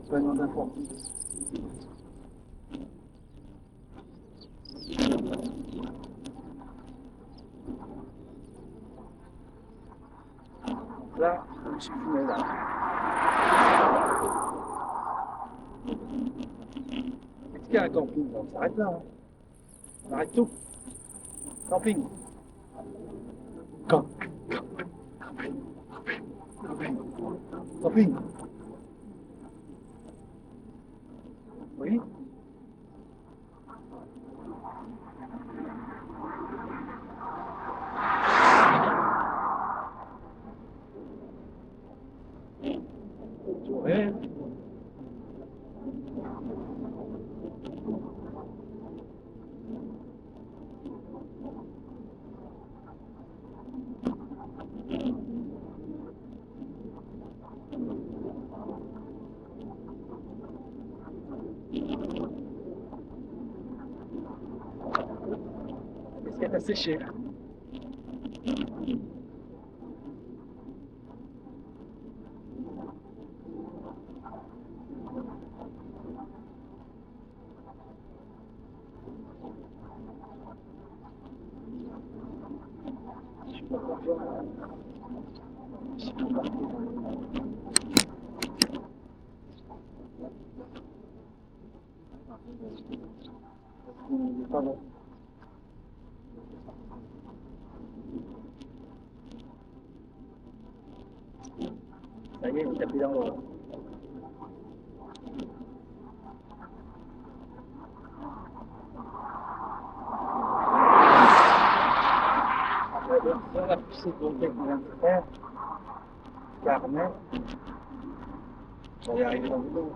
Soyons d'informer. Là, je me suis fumé là. Est-ce qu'il y a un camping? On s'arrête là. Hein. On arrête tout. Camping. Camping. Camping. Oui. Ouais. Est-ce qu'elle a séché? Je suis pas confiant. Je suis pas confiant. Pardon. Ça y est, il tapé dans l'eau. Après, bien sûr, la poussée comptée qu'on vient de faire, carnet, on va y arriver dans l'eau.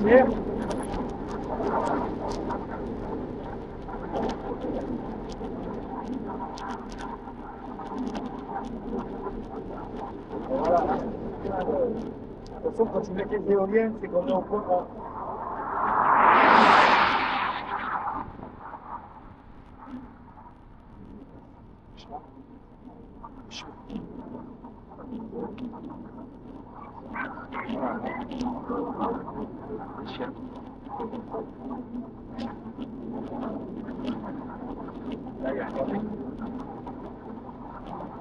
Yeah. Voilà. De toute façon, quand tu mets les éoliennes, c'est qu'on est au point haut. Voilà. Les chiens. Là, il y a un camping.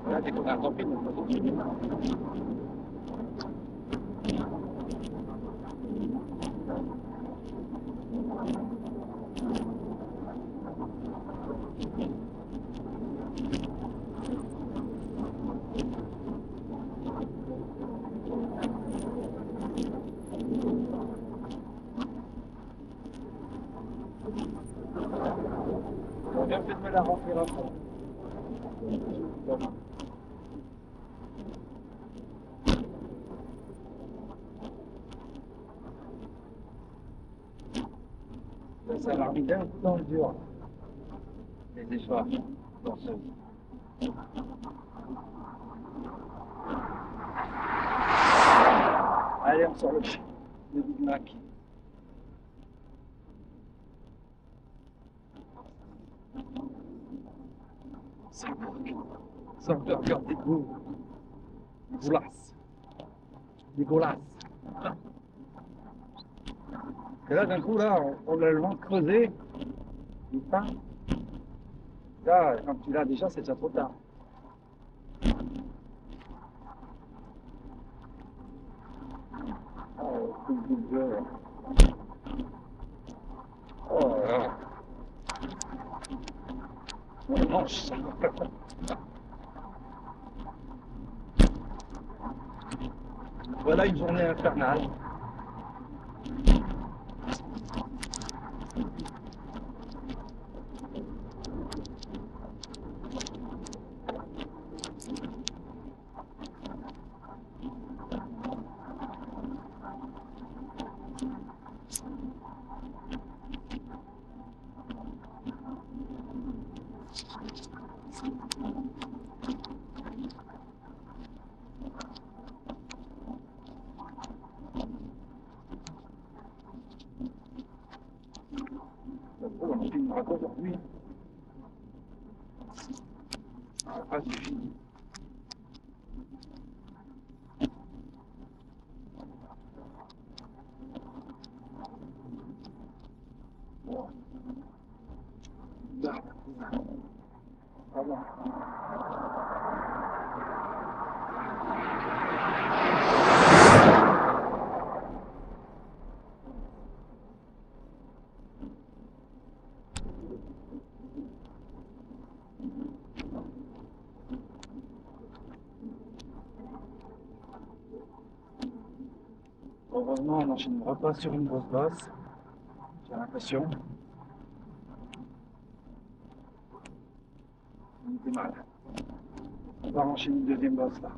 Là, dès qu'on a un camping, on peut continuer. On vient peut-être me la remplir un peu. Ça a mis d'un coup dans le dur. Les efforts dans ce. Allez, on sort le Big Mac. C'est un burger dégueulasse. Et là, d'un coup, là, on a le ventre creusé, du pain. Là, quand tu l'as déjà, c'est déjà trop tard. Oh, oh là là. On mange ça. Voilà une journée infernale. pas qu'aujourd'hui. Ça n'a pas suffi. Là, voilà. Heureusement, on n'enchaînera pas sur une grosse basse, j'ai l'impression. On était mal. On va enchaîner une deuxième basse là.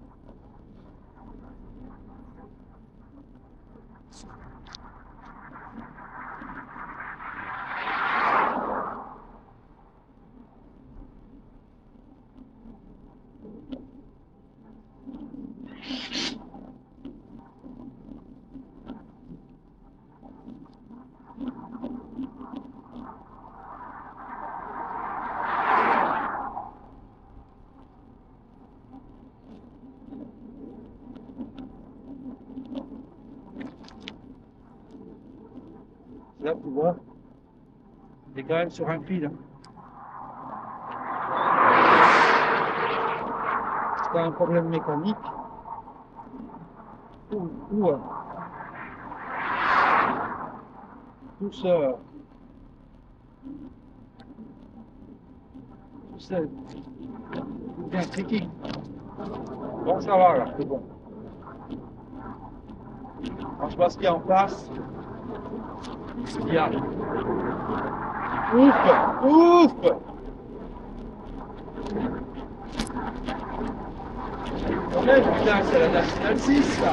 Là, tu vois, on est quand même sur un fil. Hein. C'est un problème mécanique. Ou tout ça, tout bien tricky. Bon, ça va là, c'est bon. Quand je vois ce qu'il y a en face, il y a ouf, ouf. Ouais, putain, c'est la National 6 là.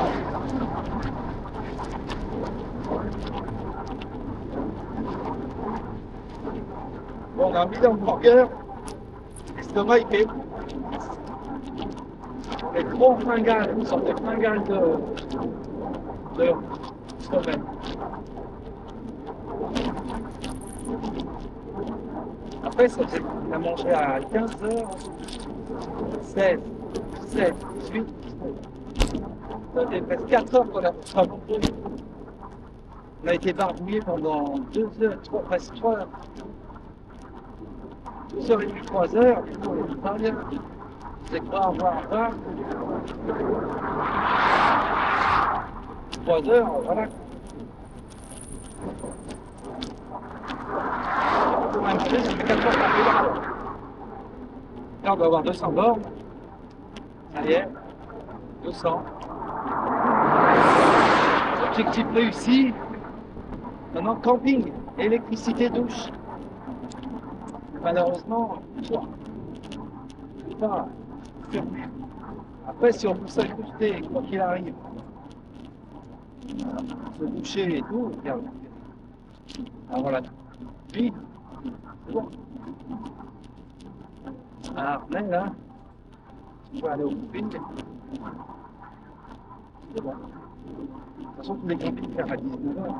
Bon, on a mis dans le burger, l'estomac il fait. On est trop fringales, on sort des fringales de semaine. Après, ça fait, on a mangé à 15h, 16, 17, 18, 19. Ça fait presque 4 heures qu'on a pas mangé. On a été barbouillé pendant 2 heures, presque 3 heures. 2 heures et demie, 3 heures, on est pas bien. C'est quoi avoir faim 3 heures, voilà. On a mangé, ça fait 4 heures qu'on est là. Là, on doit avoir 200 bornes. Ça y est, 200. Objectif réussi. Maintenant, camping, électricité, douche. Malheureusement, pas. Après, si on peut s'ajuster, quoi qu'il arrive, se doucher et tout, regarde. Alors voilà. Puis, c'est bon. Alors, là, on peut aller au camping. C'est bon. De toute façon, tous les campings ferment à 19h.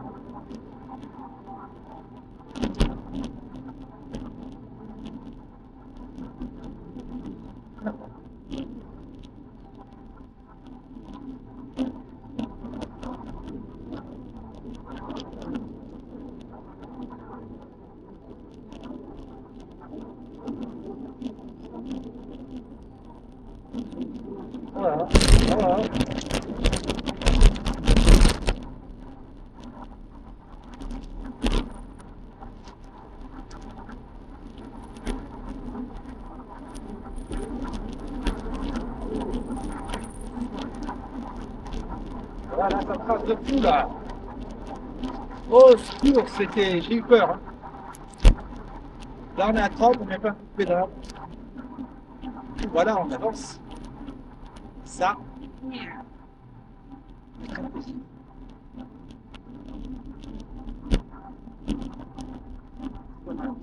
Voilà, voilà. Voilà, ça trace de fou là. Au secours, c'était. J'ai eu peur. Hein. Là, on est à 30, on met pas un coup de pédale. Voilà, on avance. Ça. C'est très possible. Voilà.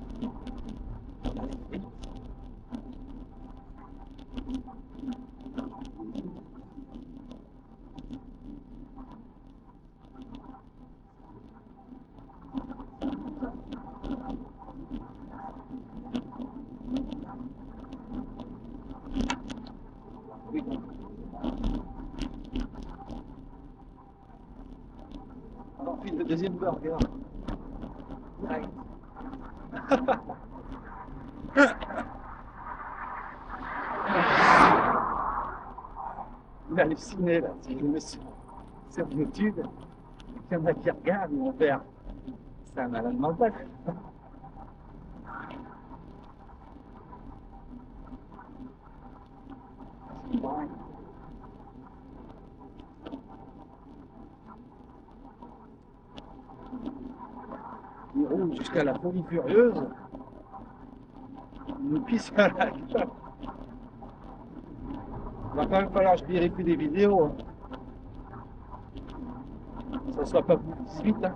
deuxième burger. Direct. Il a halluciné là, si je me suis sur YouTube, il y en a qui regardent, mon père. C'est un malade mental. Il roule jusqu'à la folie furieuse. Il nous pisse à la gueule. Il va quand même falloir que je vérifie des vidéos. Hein. Que ça soit pas plus de 18. Hein.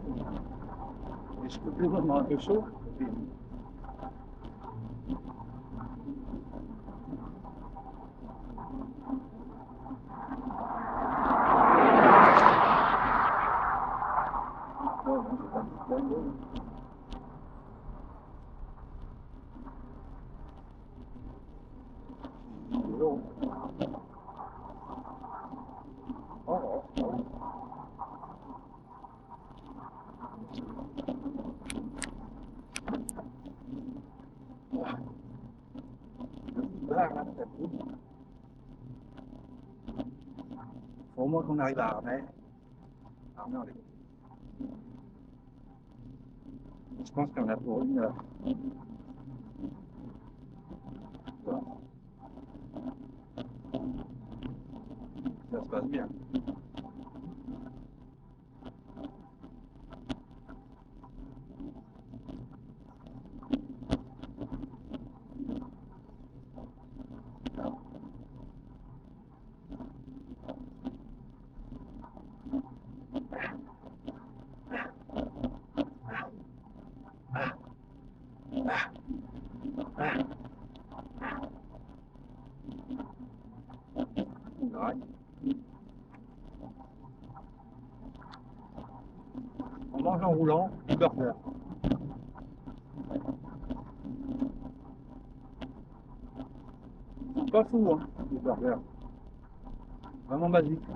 Et je coupe les moments un peu chauds. Puis... Oh, non, j'ai pas dit de dingue. Faut au moins qu'on arrive à Arnay. Arnay, on est... Je pense qu'on a pour 1 heure. Voilà. Ça se passe bien. On mange en roulant du burger. C'est pas fou, hein, le burger. Vraiment basique.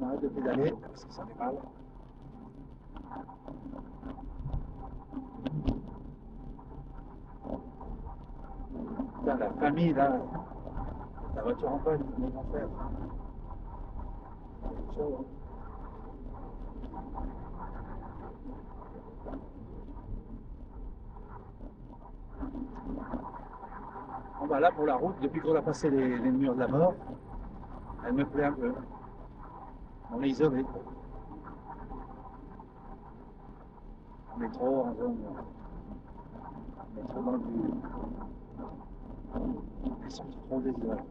On arrête de pédaler parce que ça fait mal. Putain, la famille là, la voiture en panne, ils vont faire. C'est chaud, hein. Bon bah là pour la route, depuis qu'on a passé les murs de la mort, elle me plaît un peu. On est isolé. On est trop en zone. On est trop dans le but. Ils sont trop désolés.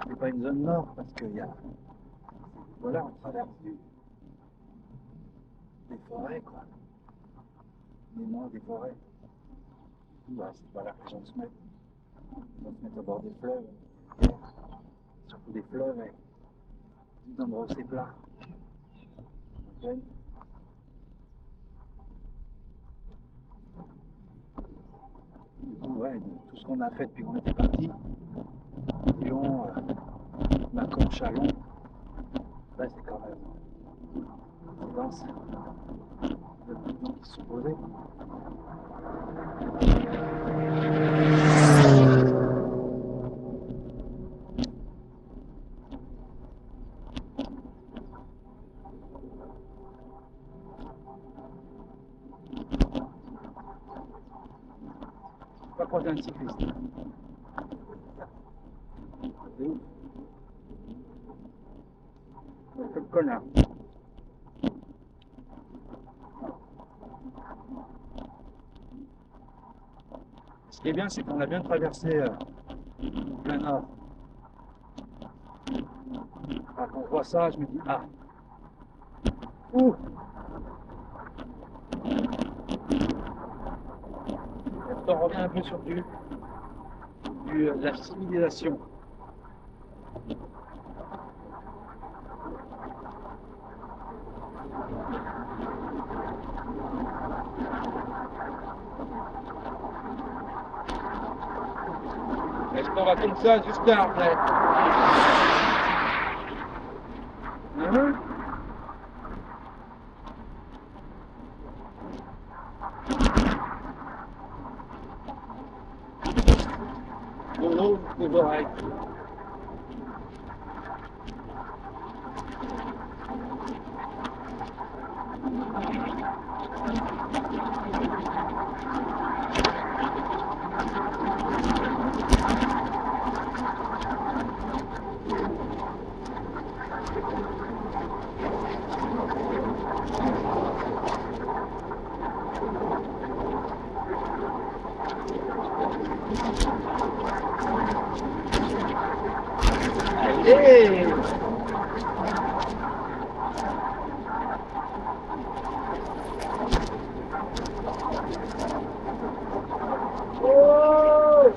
C'est pas une zone nord parce qu'il y a. Voilà, on traverse des forêts quoi. Des morts, des forêts. Bah, c'est pas là que les gens se mettent. Ils vont se mettre au bord des fleuves. Surtout des fleuves avec des endroits où c'est plat. Okay. Du coup, ouais, tout ce qu'on a fait depuis qu'on était parti, Lyon, Macon, Chalon, là c'est quand même dense. Il y a beaucoup de gens qui se sont posés. Pas croiser un cycliste. C'est ouf. Quel connard. Ce qui est bien, c'est qu'on a bien traversé plein nord. Quand on voit ça, je me dis, ah, ouh, on revient un peu sur la civilisation. Est-ce qu'on va comme ça jusqu'à après? Hein? L'eau, les oreilles. Allez! Oh!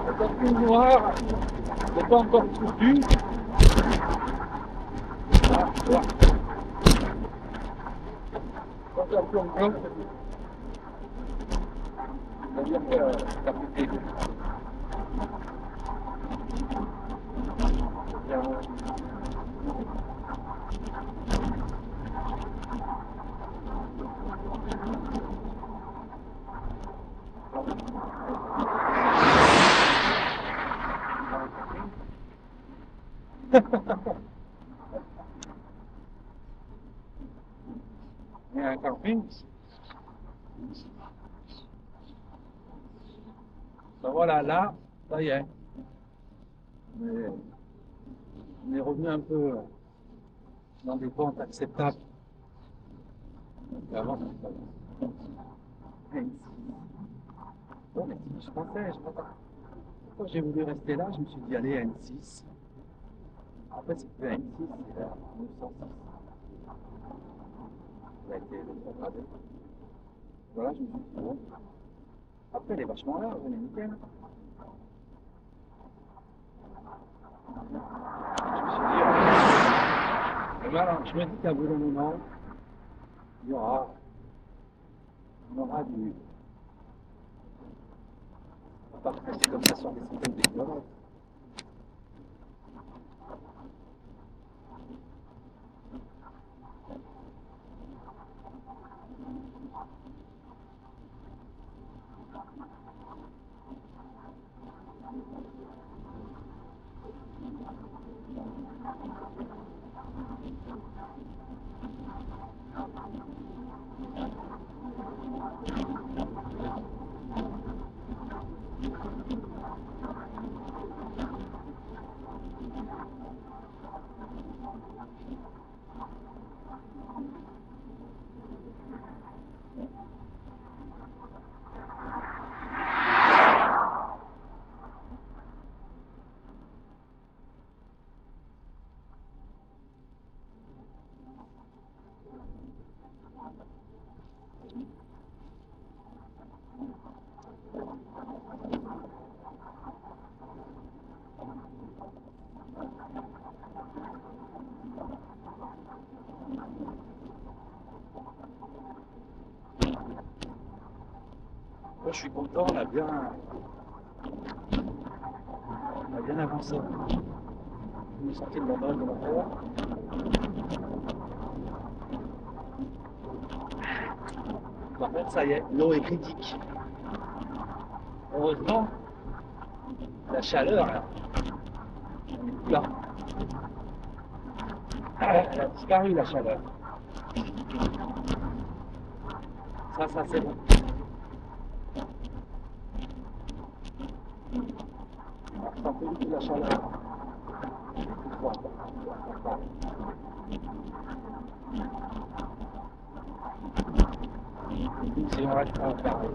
Encore plus noir, c'est pas encore foutu. Ah, voilà. Encore plus blanc, c'est-à-dire que ça peut être il y a un camping. Ben voilà, là, ça y est. On est revenu un peu dans des pentes acceptables. Avant, bon, mais je pensais, quand j'ai voulu rester là, je me suis dit, allez, N6. Après, c'est plus N6, c'est la 906. Ça a été rétrogradé. Voilà, je me suis dit, bon. Après, elle est vachement large, elle est nickel. Je me suis dit, voilà, je me dis qu'à bout d'un moment, il y aura, du. À part que c'est comme ça sur des centaines de kilomètres. Moi, je suis content, on a bien avancé. On est sorti de la base de la terre. Par contre, ça y est, l'eau est critique. Heureusement, la chaleur, là, elle n'est plus là. Elle a disparu, la chaleur. Ça c'est bon. Ça fait beaucoup la chaleur. Si on reste pareil.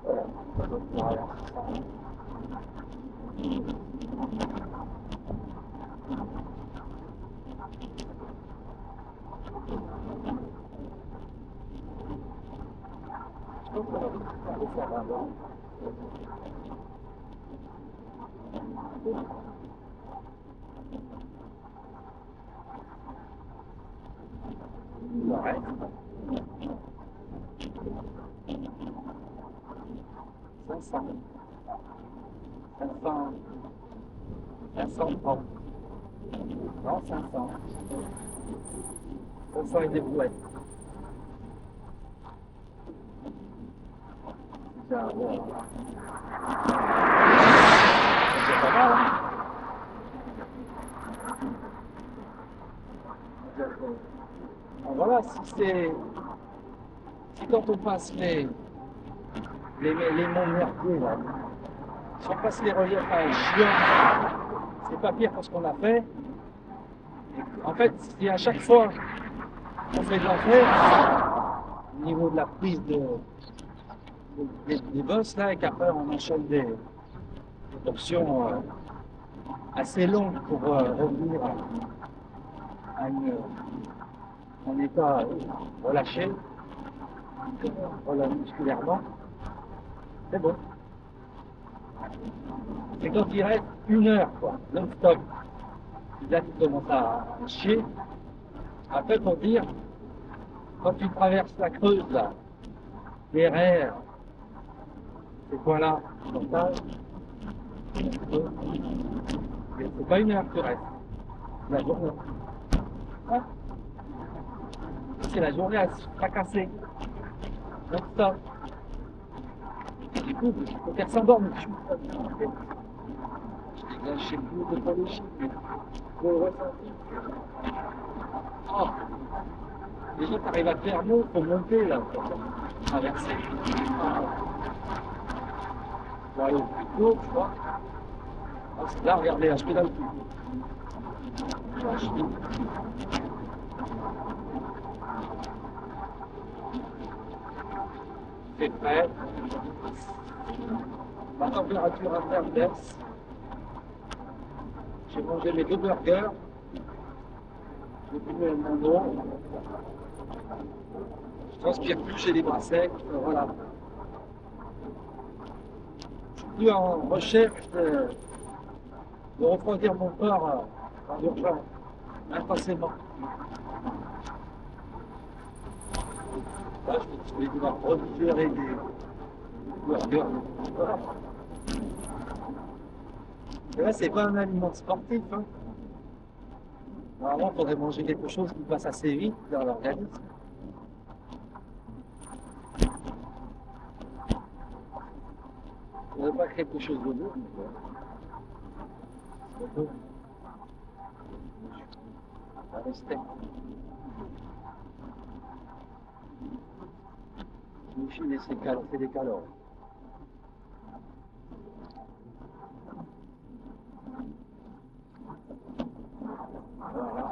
Voilà. Je pense que ça va, bon. Ouais. 500. 500. 530. Non, 500. 500 et des brouettes. C'est déjà, bon. C'est pas mal, hein? Alors voilà, si quand on passe les monts Mercure, là, si on passe les reliefs à juin, c'est pas pire que ce qu'on a fait. Et en fait, si à chaque fois on fait de l'enfer, au niveau de la prise des bosses là, et qu'après on enchaîne des options assez longues pour revenir à un état relâché, musculairement, c'est bon. C'est quand il reste 1 heure, quoi, non-stop. Là, tu commences à chier. Après, pour dire, quand tu traverses la Creuse, là, derrière ces coins-là, comme ça, c'est pas 1 heure que tu restes. La journée. Ouais. C'est la journée à se fracasser. Non-stop. Du coup, il faut qu'elle s'endorme. Là, je sais plus de quoi le chiffre, mais le ressenti. Oh. Déjà, tu arrives à Clermont, il faut monter là, pour traverser. Pour aller au plus tôt, tu vois. Là, regardez, là, je pédale plus. Là, je suis. C'est prêt. La température interne baisse. J'ai mangé mes 2 burgers. J'ai bu mon eau. Je transpire plus, j'ai les bras secs. Voilà. Je suis plus en recherche de refroidir mon corps en urgence, intensément. Là, je vais devoir redigérer des burgers. Voilà. Et là, c'est pas un aliment sportif. Hein. Normalement, il faudrait manger quelque chose qui passe assez vite dans l'organisme. Il ne faudrait pas quelque chose de lourd. Un steak. Une fille, c'est des calories. Voilà.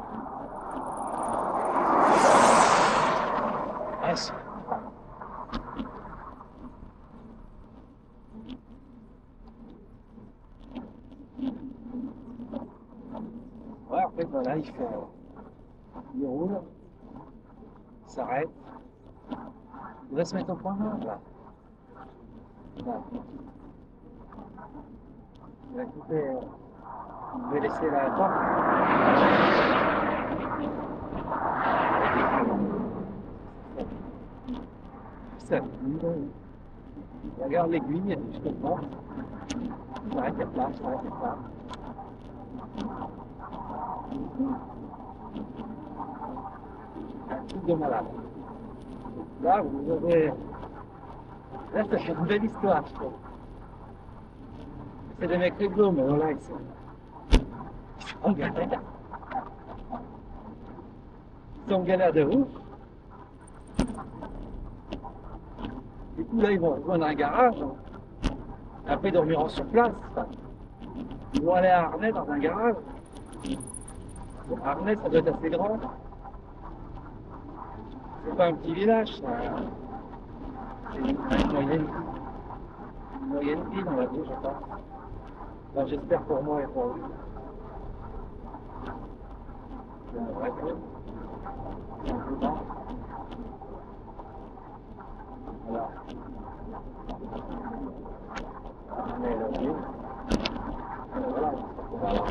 Ah, si. Ouais, après, voilà, il roule, il s'arrête. Il va se mettre au point mort, là. Là. Il va couper, il va laisser la porte. Ça, il regarde l'aiguille, je comprends. Il s'arrête quelque part, il s'arrête quelque part. Un truc de malade. Là, vous avez... Là, ça fait une belle histoire, je trouve. C'est des mecs rigolos, mais voilà, ils sont en galère. Ils sont en galère de ouf. Du coup, là, ils vont rejoindre un garage. Après, ils dormiront sur place. Ils vont aller à Arnay dans un garage. Arnay, ça doit être assez grand. C'est pas un petit village, ça. C'est une moyenne. moyenne vie, on va dire, je pense. Enfin, j'espère pour moi et pour lui. C'est un vrai truc. C'est un peu grand. Voilà. On est là, oui. Voilà, on va voir.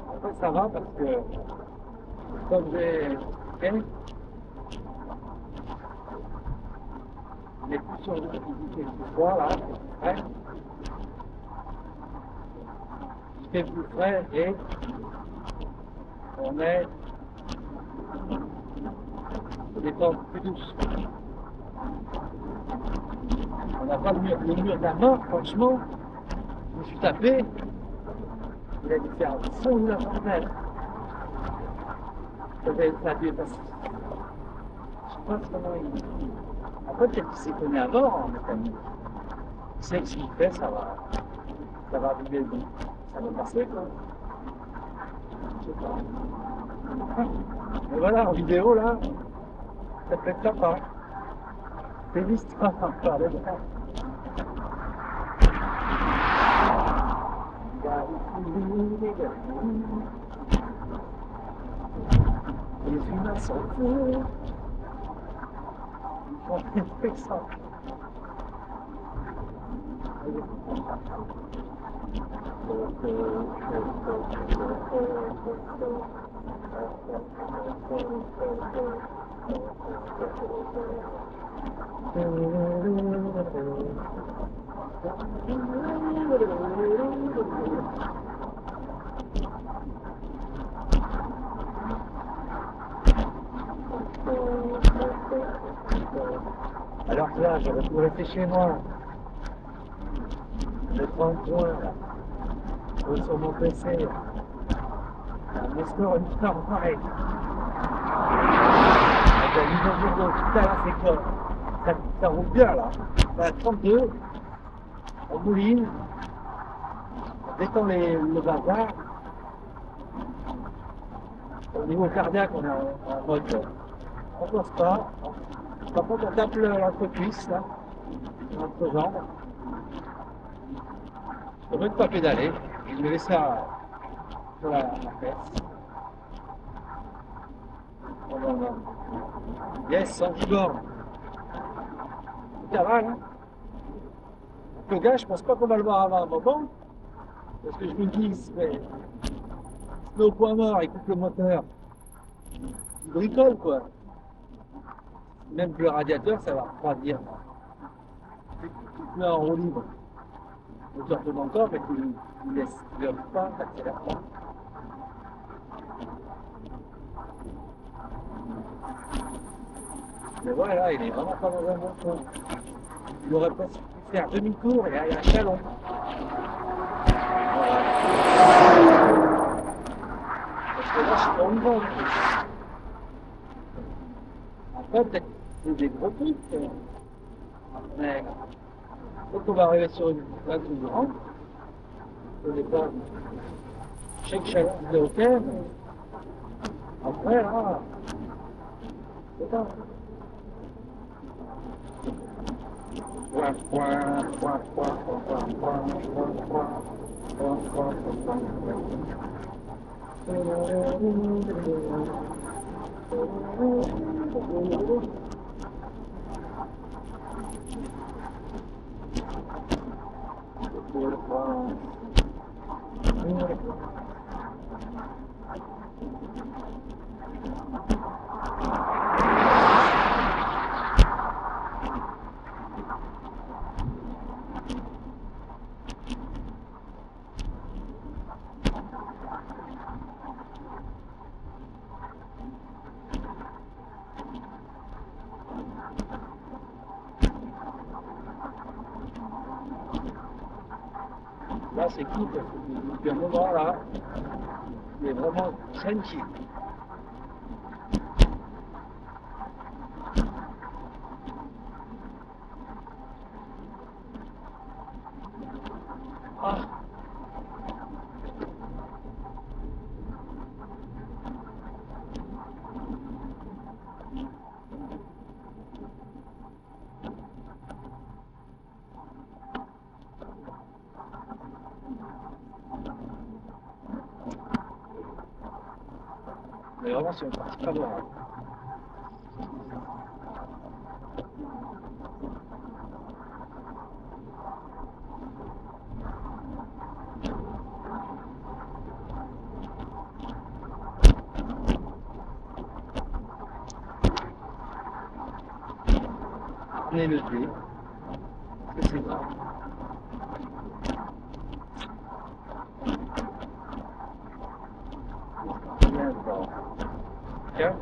Après, ça va parce que, comme j'ai fait, les pulsions de physique ce soir, là, ouais, il fait plus frais et on est des temps plus douces. On n'a pas le mur de la mort, franchement, je me suis tapé, il a dû faire un son de la fontaine. Ça a dû être assez. Je sais pas comment il. Après, peut-être qu'il s'est connu à mort en mécanique. Il sait que s'il fait, ça va arriver, ça va passer, quoi. Je sais pas. Mais voilà, en vidéo, là, ça peut être sympa. C'est l'histoire encore, les gars. Les humains sont fous. Ils font des trucs ça. Alors que là, j'aurais pu rester chez moi, je prends le coin, sur mon PC, mon score une star pareil. Avec la mise en jour de tout à l'heure, c'est quoi? Ça roule bien là. À 32, on mouline, on détend le bazar. Au niveau cardiaque, on est en mode, on ne pense pas. Par contre, on tape l'entrecuisse, là, l'entrejambe. Je ne peux pas pédaler, je vais laisser sur la fesse. Yes, 110 bornes. C'est pas mal, hein? Le gars, je pense pas qu'on va le voir avant un moment. Parce que je me dis, il se met au point mort, il coupe le moteur. Il bricole, quoi. Même que le radiateur, ça va refroidir. Tu te mets en roue libre. Le moteur tourne encore, mais tu laisses, tu ne pas, tu n'accélères pas. Mais voilà, il est vraiment pas dans un bon point. Il aurait pas pu faire demi-tour et il y a un chalon. Voilà. Parce que là, je suis dans le vent. Après, peut-être c'est des gros trucs. Mais quand on va arriver sur une place plus grande, au départ, je sais que chalon disait ok, mais après, là, c'est pas. Là, c'est cool parce que depuis un moment là, il est vraiment tranquille. Mais vraiment, c'est une partie favorable. On est levé. C'est grave. Bien fort. Tiens.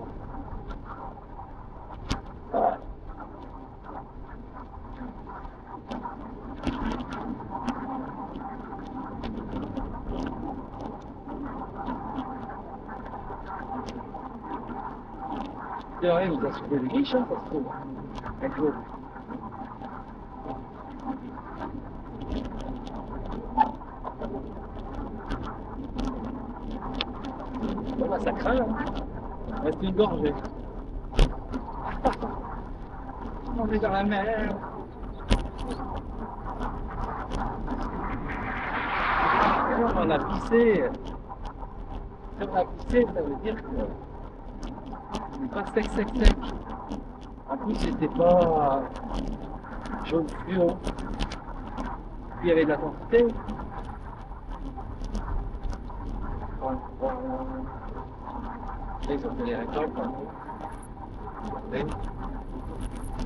Ah. C'est vrai, vous avez trouvé des riches, hein, ça se trouve. Avec l'eau. Bon, bah, ça craint, hein. Reste une gorgée. On est dans la mer. On a pissé. Si on a pissé, ça veut dire que on n'est pas sec. En plus, c'était pas jaune fluo. Puis il y avait de la quantité. Là, ils ont fait les récoltes.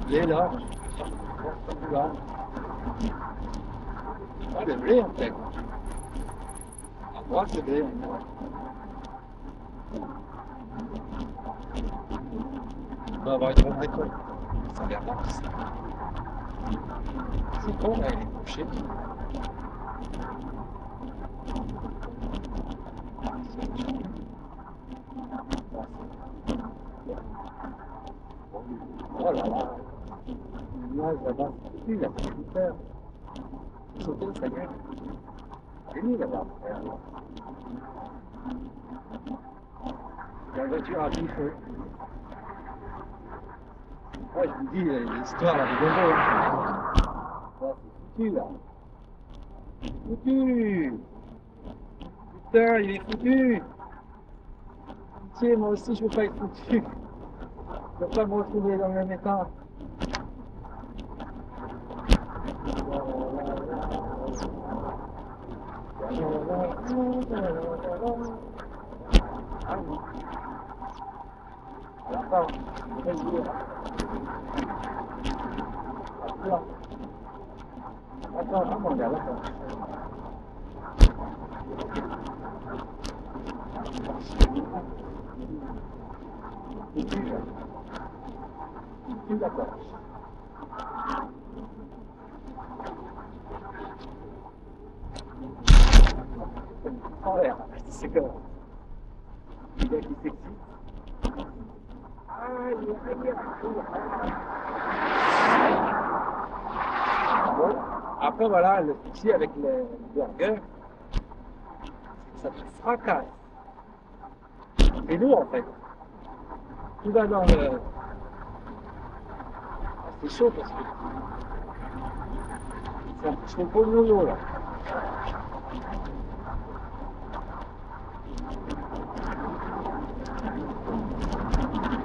Il est là. Là. Ah, le blé en fait. À droite, le blé. On va avoir une bonne récolte. Ça a l'air bon. C'est con, là, il est couché. Oh là là. Le nuage là-bas, c'est lui, il a fait super. Sauter, ça y est. C'est lui là-bas. La voiture a pris feu. Ouais, je vous dis, l'histoire là, de Gombo. Là, c'est foutu là. Foutu. Putain, il est foutu. Tiens, moi aussi, je veux pas être foutu. Je veux pas me retrouver dans le même état. Ah oui. Attends, je vais le dire. Attends, on regarde, attends. D'accord. En l'air, c'est comme le gars qui s'excite. Bon, après voilà, le souci avec le burger, c'est que ça te fracasse. C'est lourd en fait. Tout va dans le... Ah, c'est chaud parce que je fais pas le yo-yo là.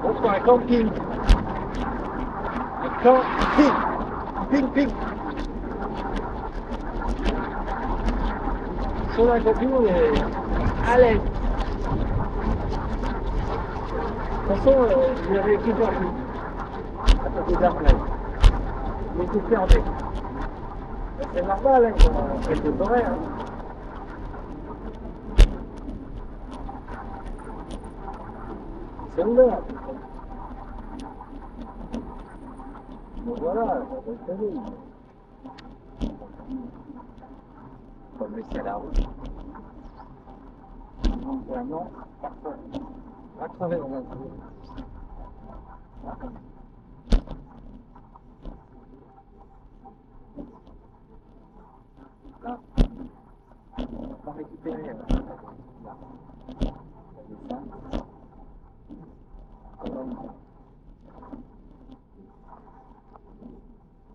On fait un camping. Un camping. Ping. Sur un camping, on est à l'aise. De toute façon, il y avait écrit partout. À côté de la plage. Mais c'est fermé. C'est normal, hein, on fait des horaires. Hein. C'est ouvert. Donc voilà, on va le faire. Comme laisser à la route. Donc vraiment, parfois, on va crever dans un trou. Là, on va récupérer là.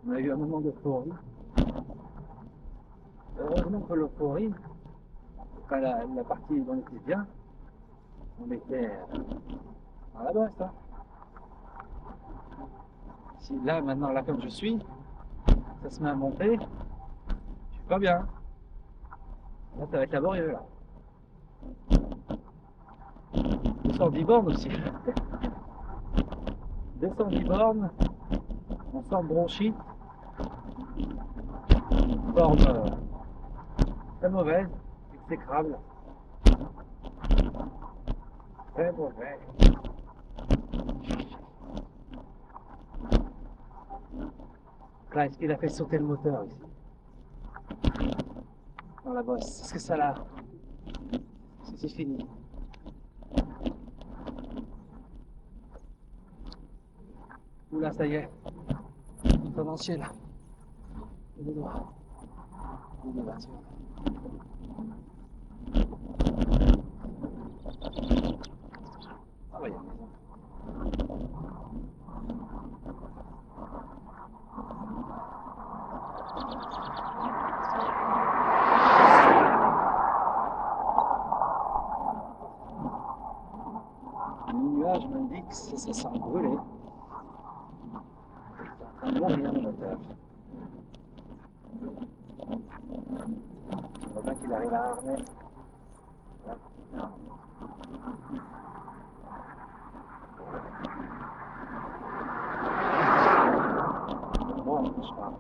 On a eu un moment de folie. Heureusement que l'euphorie, quand la partie où on était bien, on était à la bosse. Hein. Si là, maintenant, là, comme je suis, ça se met à monter, je suis pas bien. Là, ça va être laborieux, là. 210 bornes aussi. 210 bornes, on sort bronchite, forme très mauvaise, exécrable. Très mauvais. Là, est-ce qu'il a fait sauter le moteur ici? Dans la bosse. Est-ce que ça l'a? C'est fini. Oula, ça y est. C'est en entier là. Il est droit. Il est là, tiens. Ah ouais, il y a une maison. Le nuage m'indique que ça sent brûler. C'est en train de mourir le moteur. On voit bien qu'il arrive à armer. Bon, je pars.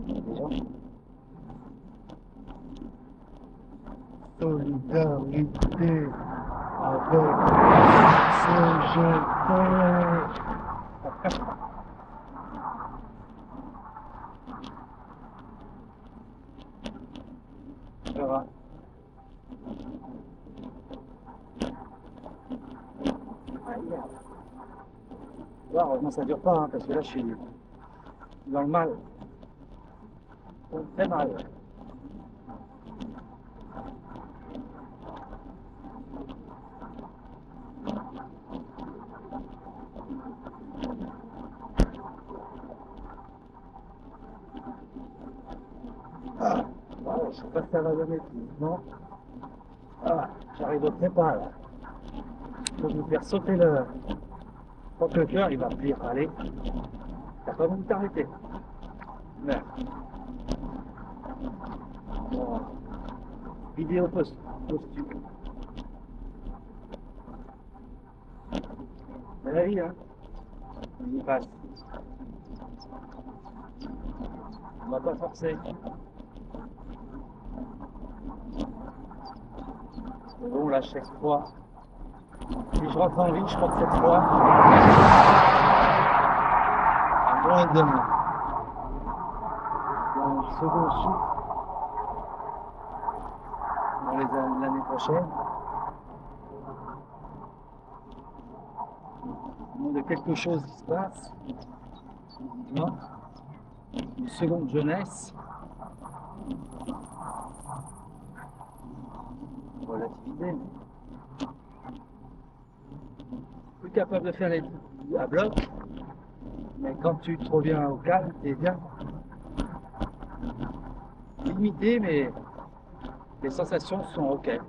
Les gens. Solidarité avec CGT. Ça va. Là, heureusement, ça ne dure pas, hein, parce que là, je suis dans le mal. Très mal. Ah, ouais, je sais pas si ça va donner tout. Non. Ah, j'arrive au trépas là. Faut me faire sauter le. Faut que le cœur il va me dire, allez, t'as pas voulu t'arrêter. Merde. Bon. Vidéo posthume. C'est la vie, hein. On y passe. On va pas forcer. Mais bon, là, chaque fois. Si je rentre en ville, je crois que cette fois, à moins de un second souffle dans l'année prochaine, au moins de quelque chose qui se passe, non, une seconde jeunesse, relativité, plus capable de faire les à bloc, mais quand tu te reviens au calme, t'es bien limité, mais les sensations sont ok.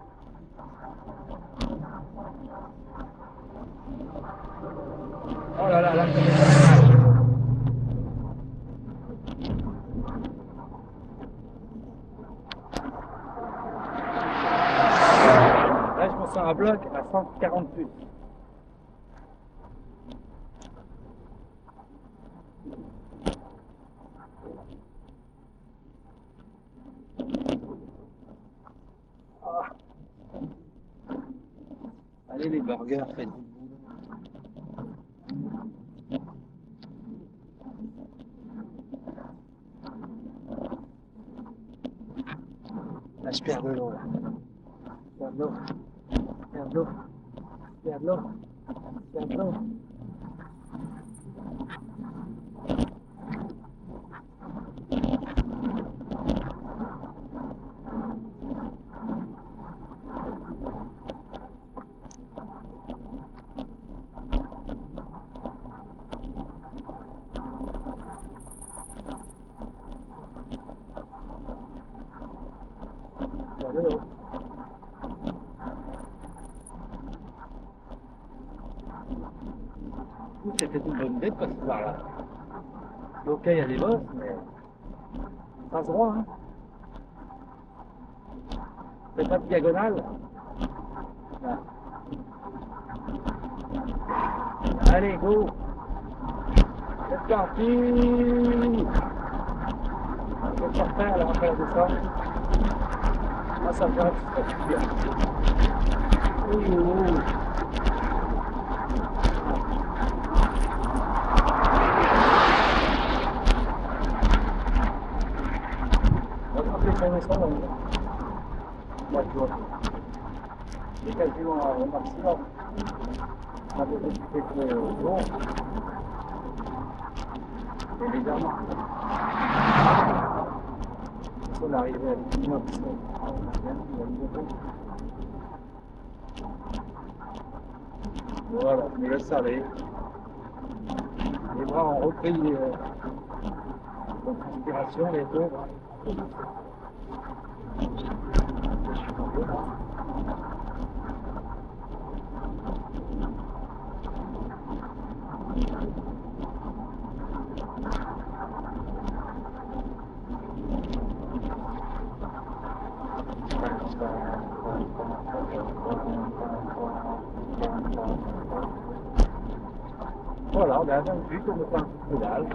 Oh là là, là, ça fait mal. Là, je me sens à bloc à 140 plus. Ah. Allez, les burgers, faites du boulot. Là, je perds de l'eau, là. Je perds de l'eau. Je perds de l'eau. Je perds de l'eau. Je perds de l'eau. vélo. C'était une bonne idée de passer par là. Ok, il y a des bosses, mais pas droit, hein. C'est pas de diagonale. Là. Allez, go! C'est parti! On va pas faire là, après la descente. Ah, ça va, c'est bien. Ouh. On va appeler son descente, là, tu vois. C'est quasiment au maximum. On a besoin de quelques jours. Évidemment. On arrivait à l'équinoxe. Voilà, je me laisse aller. Les bras ont repris votre inspiration, les deux. Voilà, on a 28, on me fait un petit pédale.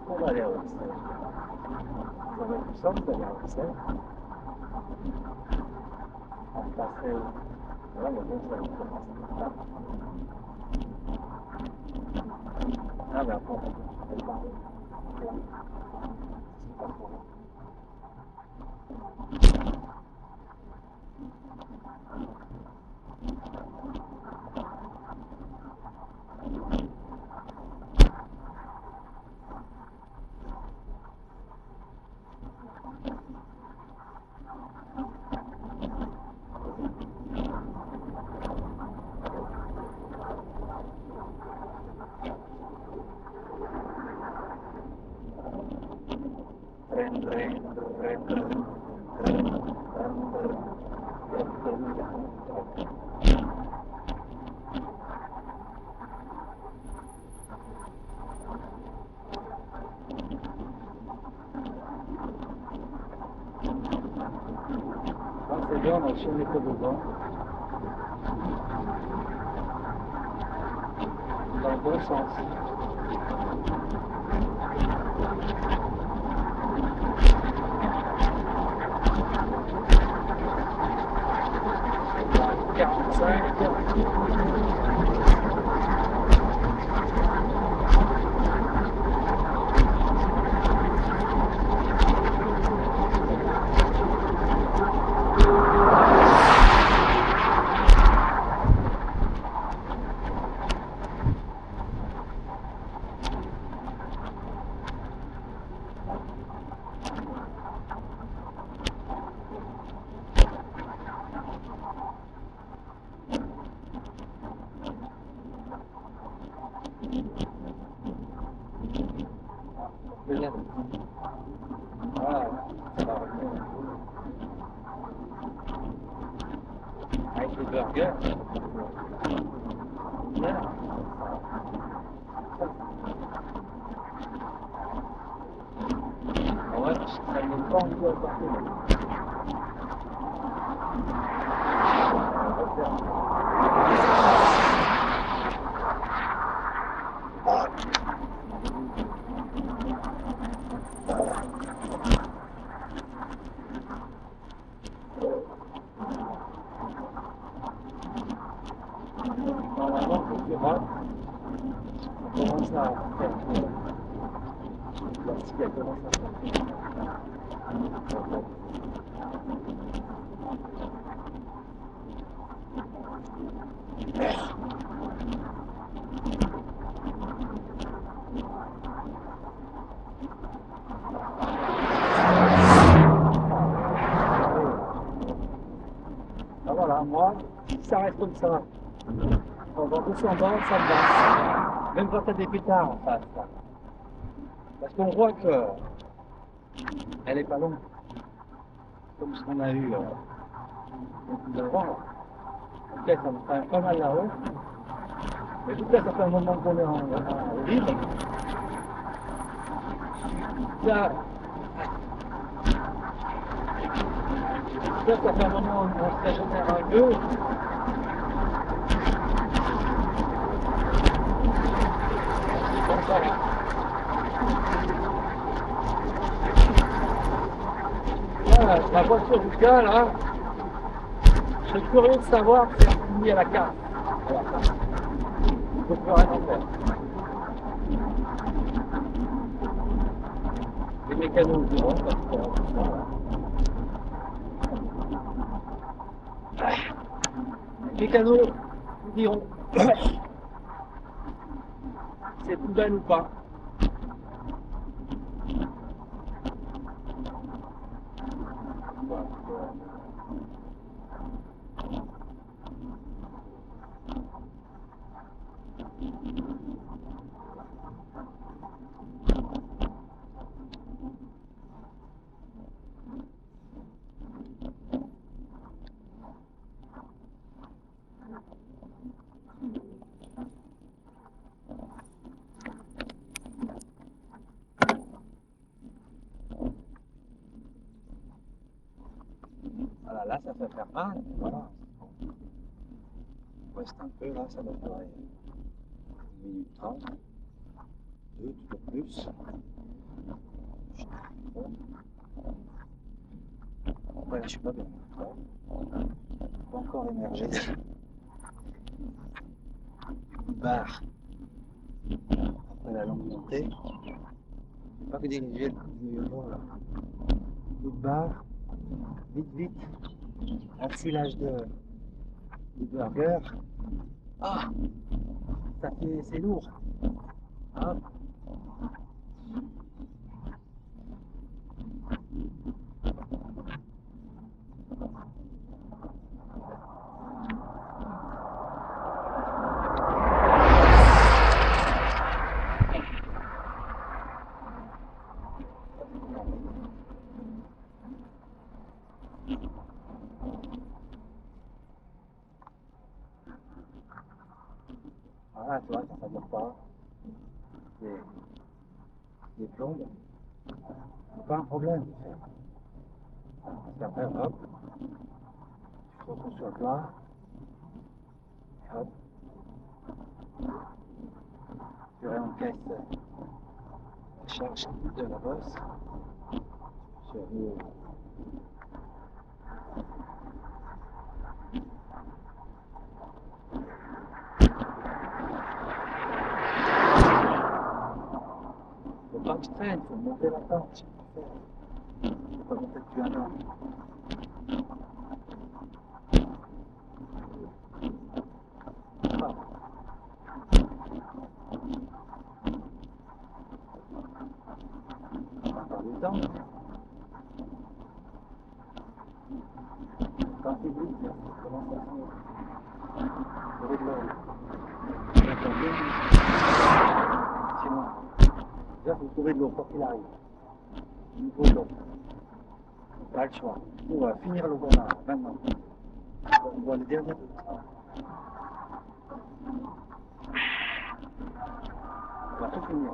On va aller à Bruxelles. On va tout ça, vous allez à Bruxelles. On va passer voilà, le bon, ça va commencer comme ça. Ah, mais après, on va pas. C'est pas pour là. C'est bien, on a sur les toboggans. Dans le bon sens. Voilà, ça va revenir. Avec les burgers. Bien. Ouais, ça ne pas envie à porter. Normalement, c'est grave. On commence à faire lorsqu'elle commence à faire. comme ça. On va descendant, ça passe. Même quand t'as des pétards en face. Là. Parce qu'on voit que elle est pas longue. Comme ce qu'on a eu devant. Ok, ça me fait pas mal là-haut. Mais tout ça, ça fait un moment qu'on est en libre. Ça fait un moment où on se régénère un peu. Bon, ça va. Là, la voiture du gars, là, je suis curieux de savoir si elle finit à la carte. Voilà. Il faut plus rien en faire. Les mécanos diront, parce que les mécanos nous diront c'est poubelle ou pas. Voilà, là, ça fait faire mal. Voilà. On reste un peu, là, ça va durer 1 minute 30. 2, tout au plus. Ouais, là, je suis pas bien. Pas encore émergé. Barre. Après la longue montée. Pas que diriger le coup là. Coup de barre. Vite, vite. Enfilage de burger. Ah, ça fait, c'est lourd. Hop. Voilà, tu vois, ça ne pas. Des plombes. C'est pas un problème. Parce qu'après, hop, il faut qu'on soit plat. Et hop. Je réencaisse la charge de la bosse. Sur le... Faut pas que je traîne, faut monter la pente. Faut pas monter depuis un an. Ah. On va avoir du temps. Quand c'est vite, ça commence à finir. Pour de l'eau. Sinon, déjà, il faut trouver de l'eau pour qu'il arrive. Il faut de l'eau. Pas le choix. On va finir le voilà, maintenant. On voit le dernier bout. On va tout finir.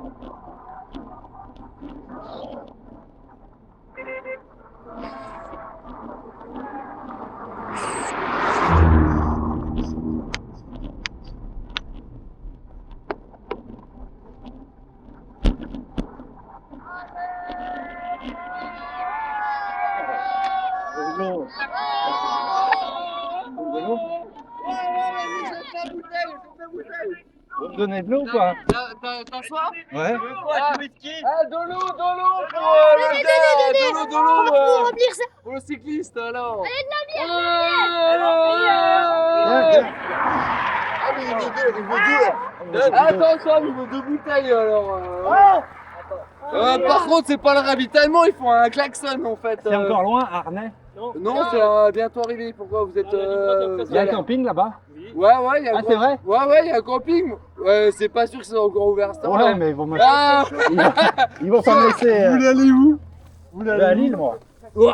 De l'eau. De l'eau. Vous me donnez de l'eau ou pas? T'as soif? Ouais. Quoi, du whisky? Ah, de l'eau pour le de l'eau pour le cycliste alors. Ah mais il veut deux. Attention, il veut 2 bouteilles alors. Par contre, c'est pas le ravitaillement, il faut un klaxon en fait. C'est encore loin, Arnais? Non, c'est bientôt arrivé. Pourquoi vous êtes. Il y a un camping là-bas? Oui. Ouais, ouais, il y a Ah, c'est vrai? Ouais, ouais, il y a un camping. Ouais, c'est pas sûr que c'est encore ouvert ce temps-là. Ouais, mais ils vont me... Ah Ils vont pas me laisser... Vous voulez aller où? Vous Je vais à Lille, moi. Ouais.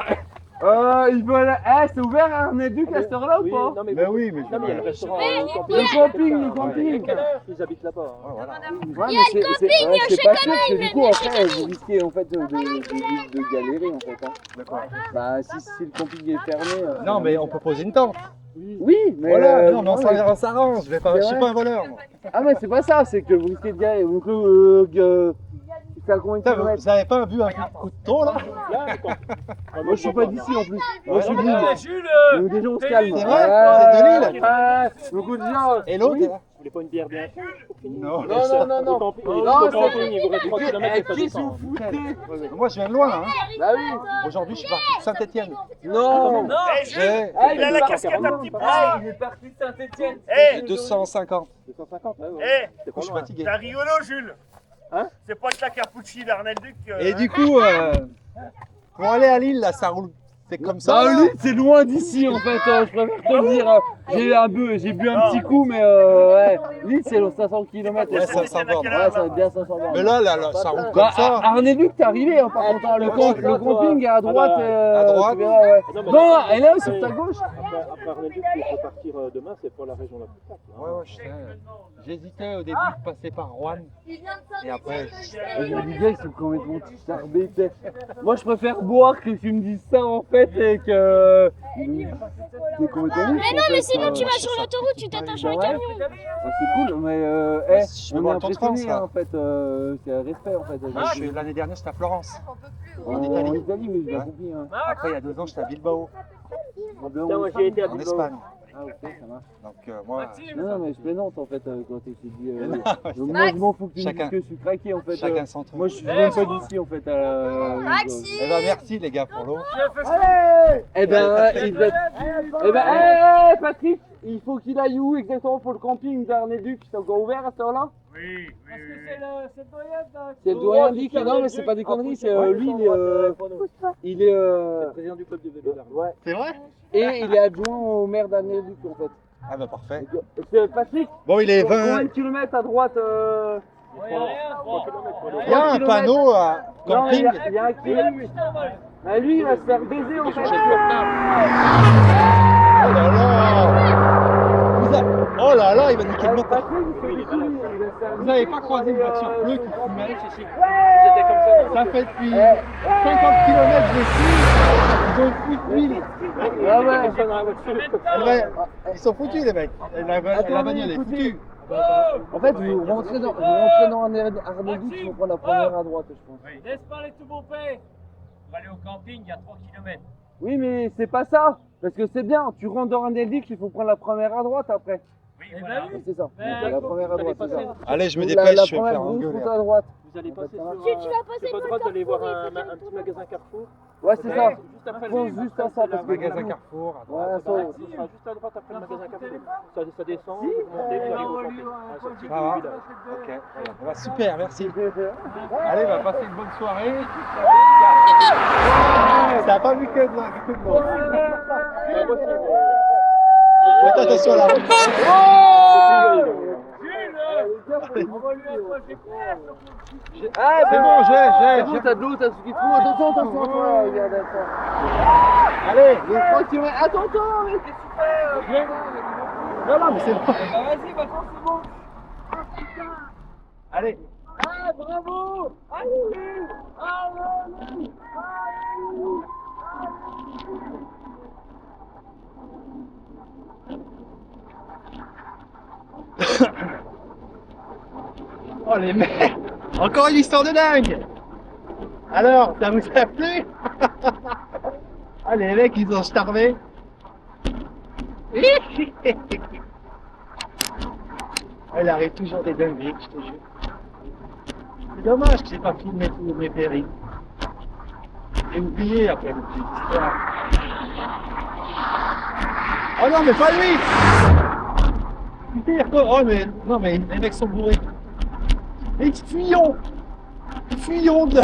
Il veut aller... Eh, c'est ouvert à Arnéduc à cette heure-là ou pas? Non, mais Mais oui, mais je non, mais il y a le vais... restaurant. Le camping, le camping. Ils habitent là-bas. Ouais, voilà. Ouais, mais c'est pas sûr parce que du coup après vous risquez en fait de galérer en fait. Hein. D'accord. Bah si le camping est fermé. Non, mais on peut poser une tente. Oui, mais Voilà, non, mais on ouais. s'arrange. Je suis pas un voleur, moi. Ah mais c'est pas ça, c'est que vous risquez de galérer. Donc c'est à combien de Putain, kilomètres? vous avez pas vu un coup de trop, là? Moi je suis pas d'ici en plus. Moi je suis de Lille. Jules, Donc déjà on se calme. C'est vrai, vous êtes de Lille? Beaucoup de gens. Et l'autre? Oui. Vous voulez pas une bière bien? Non. Non. Camping, Non, le c'est- camping, il vous reste 3 km et ça Qui descend. vous foutez? Moi, je viens de loin, hein. Bah oui. Aujourd'hui, je suis parti de Saint-Etienne. Non. il a la casquette un petit peu. Il est parti de Saint-Etienne. Eh, 250. 250, ouais, ouais. eh, Du coup, je suis fatigué. t'as rigolo, Jules. Hein? C'est pas de la Capucci d'Arnel Duc. Et du coup, pour aller à Lille, là, ça roule. C'est comme ça. Bah là. Lille c'est loin d'ici en fait, je préfère te le dire. J'ai bu un petit coup mais ouais. Lille c'est 500 km. Ouais, 500 bornes. Ouais, ça va être bien 500 bornes. Mais là, ça roule comme Bah, ça. Arnéduc, t'es arrivé hein, par contre. Hein, le camping est à droite. À droite. Tu verras, ouais. Non, mais Non, après- elle est là sur ta gauche. Après Arnel-Duc, il faut partir demain, c'est pas la région la plus plate. Ouais, ouais, je sais. J'hésitais au début de passer par Rouen. Et après, Les gars ils sont complètement tardés. Moi je préfère boire que tu me dises ça en fait et que. T'es complètement ouf, Mais non, en mais fait, sinon tu vas sur l'autoroute, tu t'attaches à un Bah ouais. camion. C'est cool, mais je vais on est voir le Tour de France, impressionné là. en fait, c'est un respect en fait. l'année dernière, j'étais à Florence. En Italie. Italie, oui, j'ai Ouais. compris. Hein. Après, il y a 2 ans, j'étais à Bilbao, Putain, moi j'ai été à en Bilbao. Espagne. Ah, ok, ça marche. Donc, moi, Non, mais je plaisante en fait quand tu t'es dit. non, Moi, je m'en fous que tu me Chacun- dises que je suis craqué en fait. chacun son truc. Moi, je suis même pas d'ici en fait. Eh ben, merci les gars pour l'eau. Eh ben, hey, Patrick, il faut qu'il aille où exactement pour le camping d'Arnéduc? C'est encore ouvert à cette heure-là? Oui, C'est le doyen dit que non, mais c'est pas des conneries, c'est lui, il est Président du club de vélo d'Arnel. ouais. C'est vrai? Et il est adjoint au maire d'Arnéduc en fait. Ah ben parfait. C'est Patrick, Bon, il est combien 20. de kilomètres à droite Il y a un panneau à Non, camping. il y a un kilomètre. Ah, lui, il va se faire baiser en fait. Oh là là! Oh là là, il va niquer le moteur. Patrick, il fait des couilles, il va se faire Vous n'avez pas croisé une voiture bleue qui fumait? J'étais comme ça. Ça fait depuis 50 km je les suis. Ils ont foutu l'huile. Ah ouais. Personne dans la voiture. Ils sont foutus les mecs. La bagnole est foutue. En fait, vous rentrez dans Arnéduc, il faut prendre la première à droite, je pense. Laisse parler tout mon père. Pour aller au camping, il y a 3 km. Oui, mais c'est pas ça. Parce que c'est bien, tu rentres dans Arnéduc, il faut prendre la première à droite après. Oui, voilà. C'est ça. La première à droite, c'est ça. Allez, je me Donc, dépêche, la je vais me première faire grosse engueuler. route à droite. Vous allez passer sur. Tu vas passer C'est pas pour droit le d'aller voir Carrefour, un il faut petit magasin Carrefour. Ouais, c'est ça. Juste après Pense le juste à ça, parce que Magasin Carrefour, à droite. Ouais, Ça ça. sera juste à droite après le magasin Carrefour. Ça descend, vous montez, vous allez au camping. Ah, c'est un petit Ça va? village. Ok, voilà. Eh ben, super, merci. Allez, on va passer une bonne soirée. Ça n'a pas vu que de monde. Faites attention à la route. Ah, C'est bon, c'est bon, j'ai. t'as de l'eau, t'as ce qu'il te faut. Attention, attention, toi, regarde ça. Allez. Les 3 km. Attends, mais c'est super. Non, non, mais c'est bon. Vas-y, maintenant c'est bon. Allez. Ah, bravo. Allez, allez, Oh les mecs. Encore une histoire de dingue. Alors, ça vous a plu? Ah les mecs, ils ont starvé. Il arrive toujours des dingueries, je te jure. C'est dommage que j'ai pas filmé tous mes périls. J'ai oublié après les petites histoires. Oh non, mais pas lui! Putain, oh mais non mais les mecs sont bourrés. Et fuyons! Fuyons de là!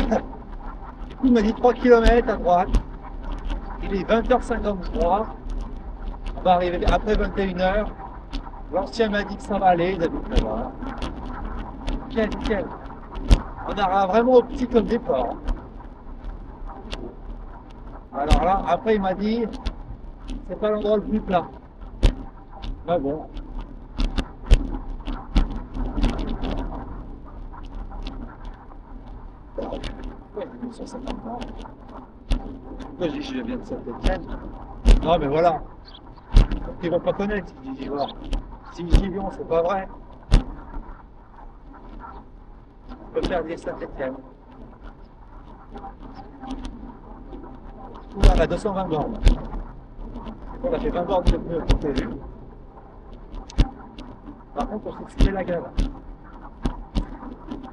Du coup il m'a dit 3 km à droite. Il est 20h53. On va arriver après 21h. L'ancien m'a dit que ça va aller, il habite là-bas. Nickel, nickel. On aura vraiment au petit comme départ. Alors là, après il m'a dit, c'est pas l'endroit le plus plat. Mais bon. Ouais, 150 ans. Pourquoi je dis que je viens de Saint-Étienne? Non mais voilà. Ils vont pas connaître, ils disent voilà. Si j'y viens, c'est pas vrai. On peut faire des Saint-Étienne. On a 220 bornes. On a fait 20 bornes de pneus pour côté. Par contre, on s'est foutu la gueule.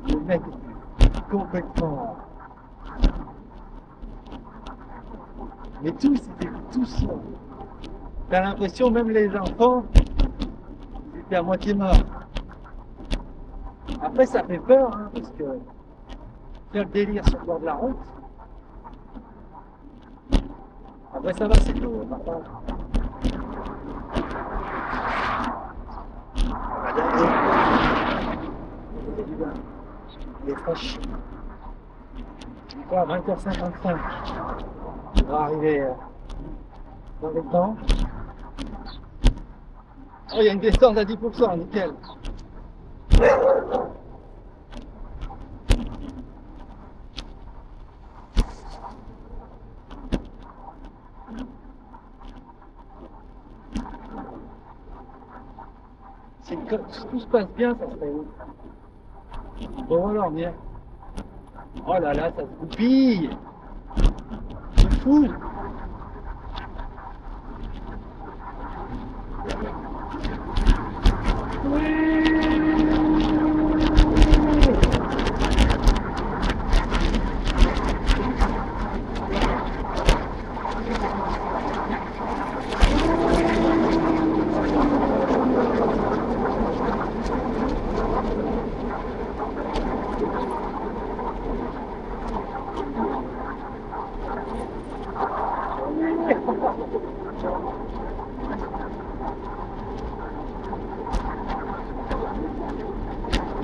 Le mec est complètement. Mais tous, c'était tous. T'as l'impression, même les enfants, ils étaient à moitié morts. Après, ça fait peur, hein, parce que faire le délire sur le bord de la route. Après, ça va, c'est tout. Il est fraîche. Il est quoi, à 20h55. On va arriver dans les temps. Oh, il y a une descente à 10%, nickel. Si tout se passe bien, ça serait ouf. Bon alors, bien. Oh là là, ça se goupille. C'est fou.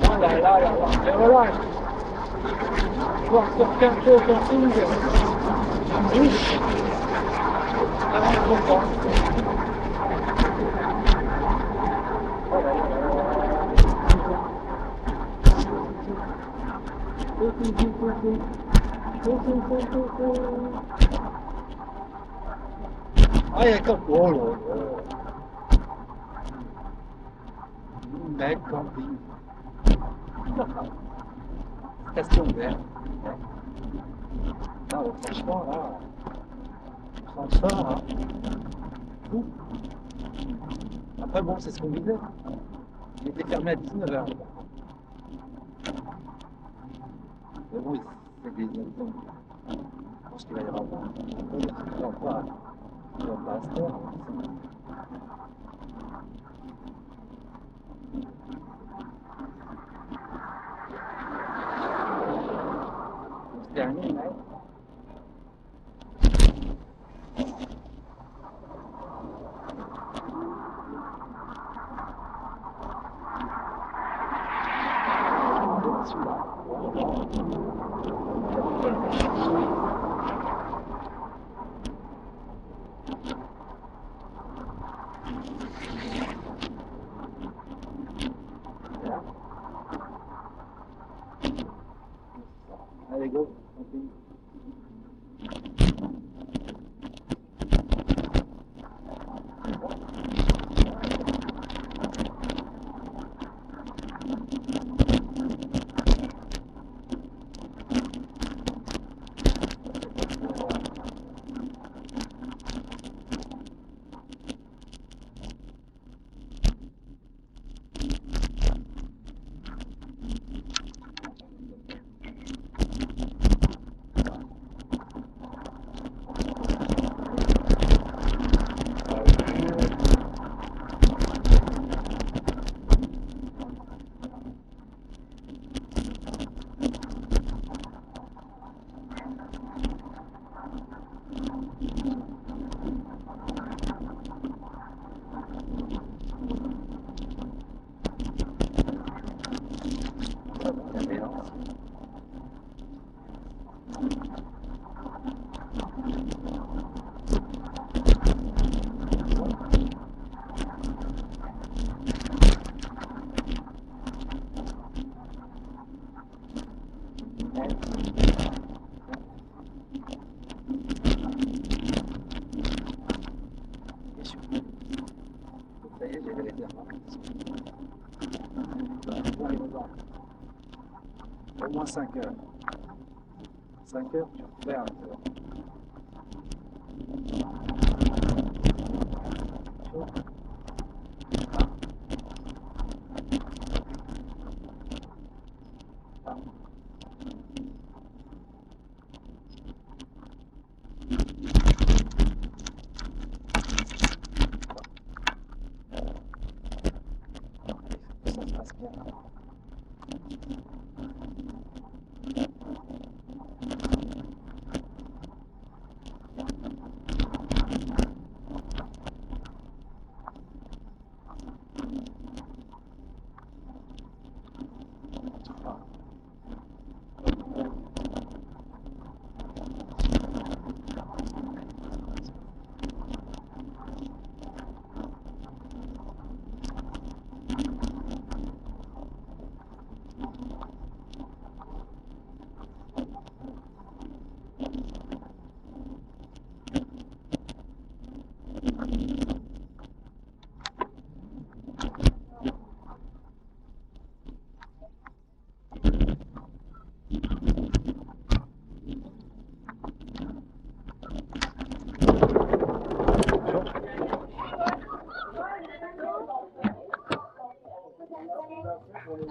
Oh là là là là, et voilà. Voir sortir un peu au camping. Riche. Ah, je suis content. Oh là là là. Ah, il y a comme. Oh là là. Mec, camping. Station verte. Non, franchement, là, on s'en sort. Hein. Fou. Après, bon, c'est ce qu'on disait. Il était fermé à 19h. Mais bon, c'est des habitants. Je pense qu'il va y avoir pas. Il va pas à se faire. Dernier, là. Allez, go. bienveillance. Et surtout, ça y est, j'ai les réservoirs. Au moins 5 heures. 5 heures, tu perds. Ça se passe bien.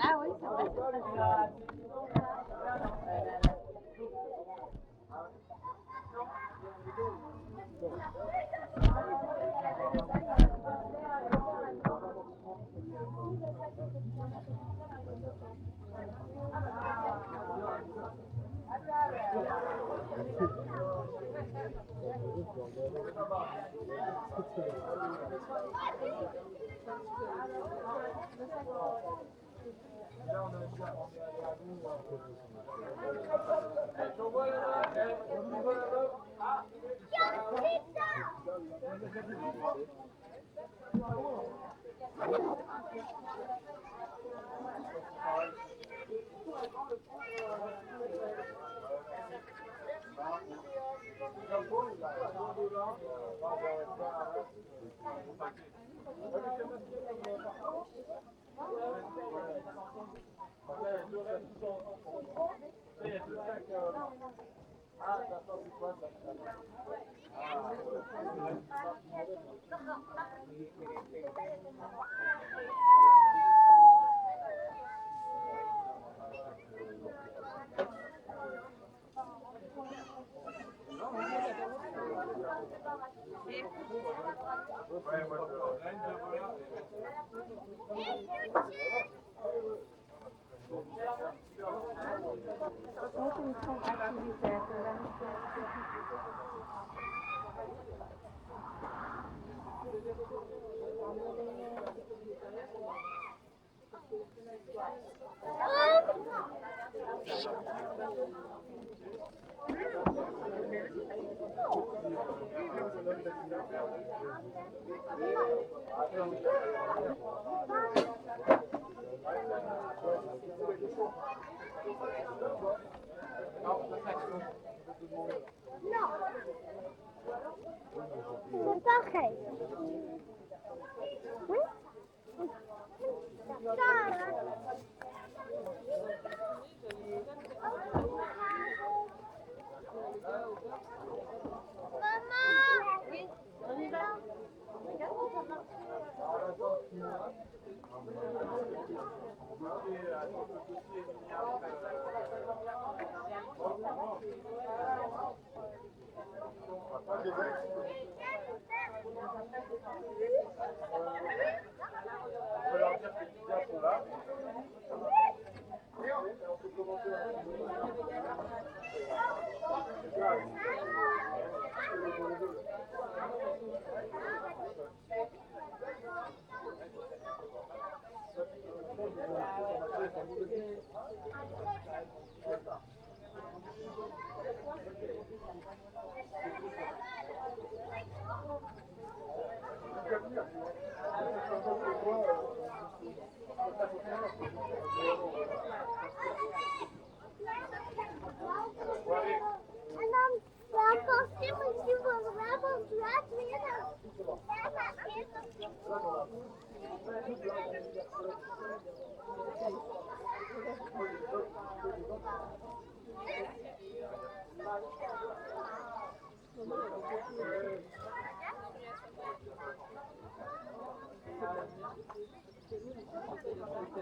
Ah oui, c'est vrai, c'est très bien. C'est pareil. Oui. Maman. Oui. On y va. Parce que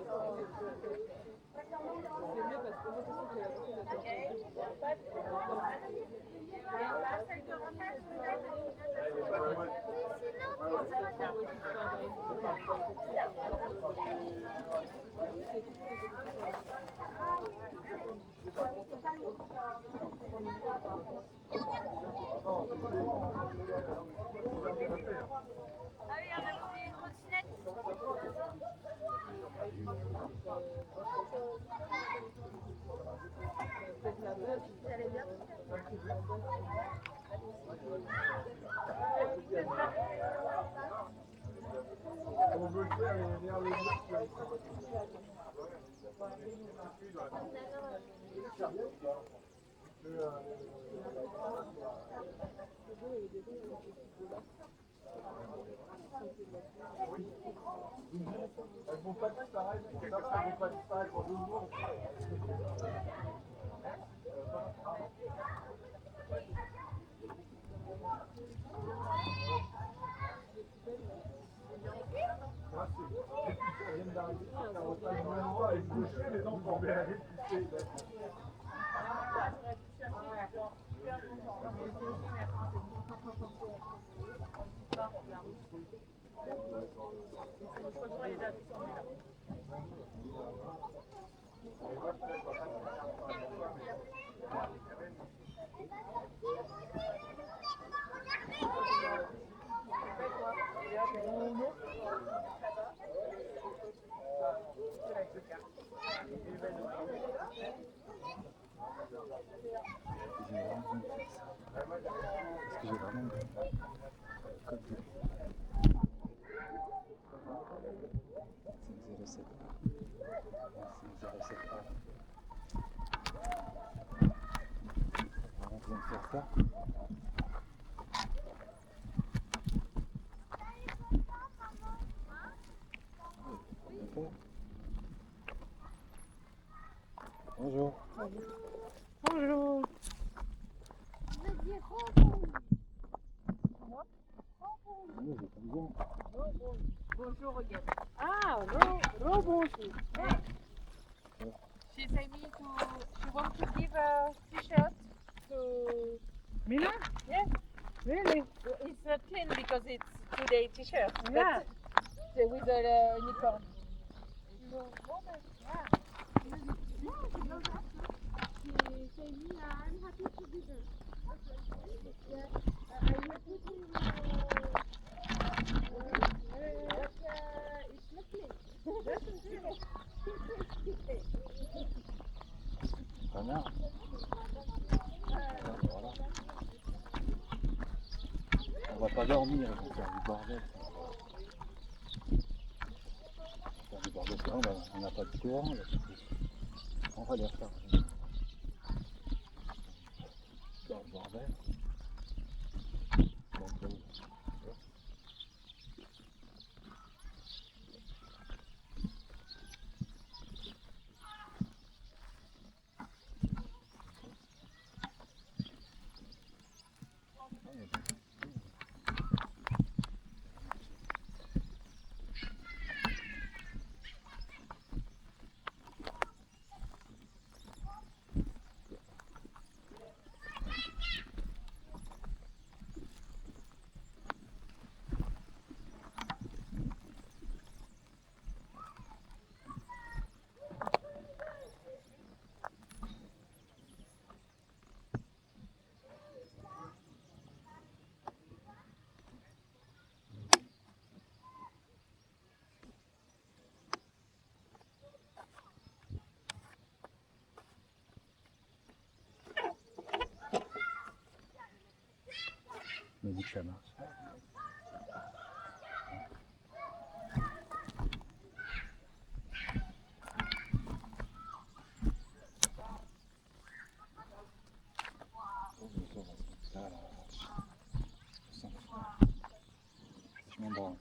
j'ai vraiment code de... C'est 07. C'est 07 A. Vraiment besoin de faire ça. Bonjour. Bonjour. Je veux dire rebond. Moi rebond. Oui, j'ai pas besoin. Bonjour again. Ah, rebonjour. She said me to, she wants to give a t-shirt to Mina? Yes. Really? It's not clean because it's today t-shirt. Yeah. But with a unicorn. I'm happy to be there. Yeah. I will put in it's not clean. Pas bien. Voilà. On va pas dormir, on va faire du bordel. Faire du bordel, c'est vrai, on n'a pas de courant là. On va les refaire. Faire du bordel. Donc, on me dit que ça marche. Je m'en branle.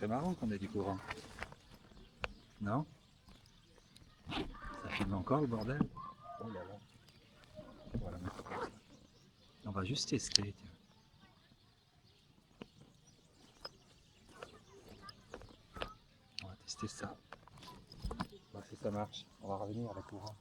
serait marrant qu'on ait du courant. Non? Ça filme encore le bordel? Oh là là. Voilà, on va juste tester. Tiens. On va tester ça. Voir si ça marche. On va revenir avec courant.